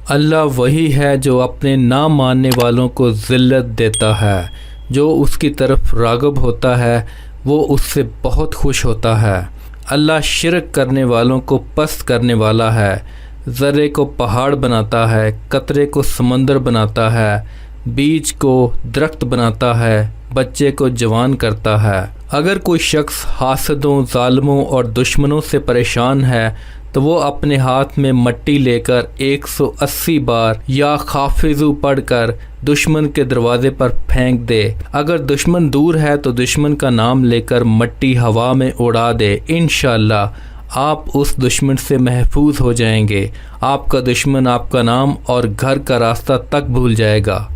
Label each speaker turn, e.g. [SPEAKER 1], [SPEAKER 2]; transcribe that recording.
[SPEAKER 1] اللہ وہی ہے جو اپنے نہ ماننے والوں کو ذلت دیتا ہے، جو اس کی طرف راغب ہوتا ہے وہ اس سے بہت خوش ہوتا ہے۔ اللہ شرک کرنے والوں کو پست کرنے والا ہے، ذرے کو پہاڑ بناتا ہے، قطرے کو سمندر بناتا ہے، بیج کو درخت بناتا ہے، بچے کو جوان کرتا ہے۔ اگر کوئی شخص حاسدوں، ظالموں اور دشمنوں سے پریشان ہے تو وہ اپنے ہاتھ میں مٹی لے کر 180 بار یا خافضو پڑھ کر دشمن کے دروازے پر پھینک دے۔ اگر دشمن دور ہے تو دشمن کا نام لے کر مٹی ہوا میں اڑا دے، انشاءاللہ آپ اس دشمن سے محفوظ ہو جائیں گے۔ آپ کا دشمن آپ کا نام اور گھر کا راستہ تک بھول جائے گا۔